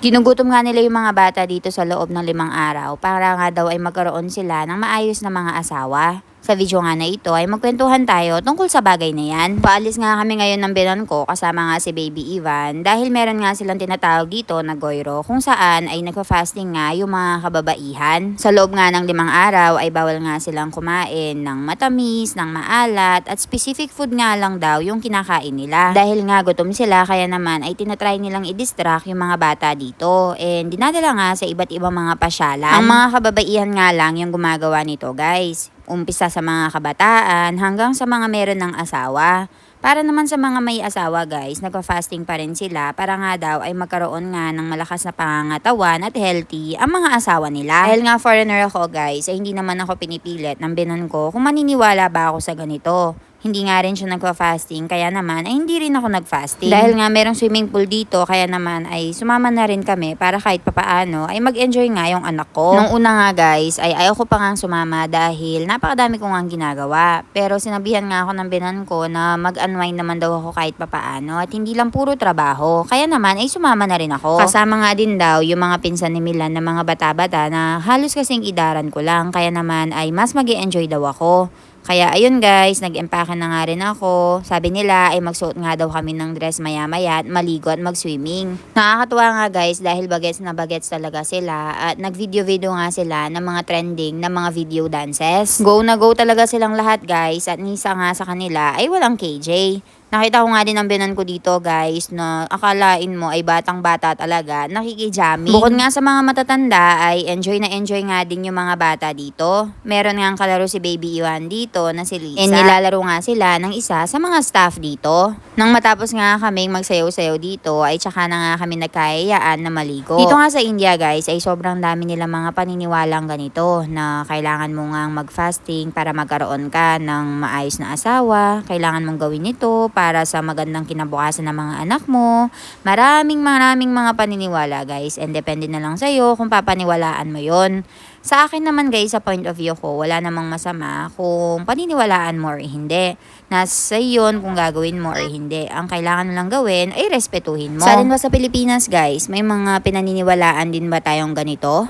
Ginugutom nga nila yung mga bata dito sa loob ng 5 araw para nga daw ay magkaroon sila ng maayos na mga asawa. Sa video nga na ito ay magkwentuhan tayo tungkol sa bagay na yan. Paalis nga kami ngayon ng binan ko kasama nga si Baby Ivan dahil meron nga silang tinatawag dito na goyro kung saan ay nagpa-fasting nga yung mga kababaihan. Sa loob nga ng 5 araw ay bawal nga silang kumain ng matamis, ng maalat at specific food nga lang daw yung kinakain nila. Dahil nga gutom sila kaya naman ay tinatry nilang i-distract yung mga bata dito and dinadala nga sa iba't ibang mga pasyalan. Ang mga kababaihan nga lang yung gumagawa nito guys. Umpisa sa mga kabataan hanggang sa mga meron ng asawa. Para naman sa mga may asawa guys, nagpa-fasting pa rin sila para nga daw ay magkaroon nga ng malakas na pangangatawan at healthy ang mga asawa nila. Dahil nga foreigner ako guys, ay hindi naman ako pinipilit ng binan ko kung maniniwala ba ako sa ganito. Hindi nga rin siya nagpa-fasting, kaya naman ay hindi rin ako nag-fasting. Dahil nga merong swimming pool dito, kaya naman ay sumama na rin kami para kahit papaano ay mag-enjoy nga yung anak ko. Nung una nga guys, ay ayaw ko pa nga sumama dahil napakadami ko nga ginagawa. Pero sinabihan nga ako ng binan ko na mag-unwind naman daw ako kahit papaano at hindi lang puro trabaho. Kaya naman ay sumama na rin ako. Kasama nga din daw yung mga pinsan ni Milan na mga bata-bata na halos kasing idaran ko lang. Kaya naman ay mas mag-enjoy daw ako. Kaya ayun guys, nag-empake na nga rin ako. Sabi nila ay magsuot nga daw kami ng dress maya-maya at maligo at mag-swimming. Nakakatuwa nga guys dahil bagets na bagets talaga sila at nag-video-video nga sila ng mga trending na mga video dances. Go na go talaga silang lahat guys at nisa nga sa kanila ay walang KJ. Nakita ko nga din ang binan ko dito guys na akalain mo ay batang-bata talaga, nakikijamming. Bukod nga sa mga matatanda ay enjoy nga din yung mga bata dito. Meron nga ang kalaro si Baby Iwan dito na si Lisa. And nilalaro nga sila ng isa sa mga staff dito. Nang matapos nga kaming magsayaw-sayaw dito ay tsaka na nga kami nagkayayaan na maligo. Dito nga sa India guys ay sobrang dami nila mga paniniwalang ganito na kailangan mo nga mag-fasting para magkaroon ka ng maayos na asawa. Kailangan mong gawin ito para sa magandang kinabukasan ng mga anak mo. Maraming mga paniniwala guys and depende na lang sa'yo kung papaniwalaan mo yon. Sa akin naman guys, sa point of view ko, wala namang masama kung paniniwalaan mo or hindi. Nasa yun kung gagawin mo or hindi. Ang kailangan mo lang gawin ay respetuhin mo. Sa atin ba sa Pilipinas guys, may mga pinaniniwalaan din ba tayong ganito?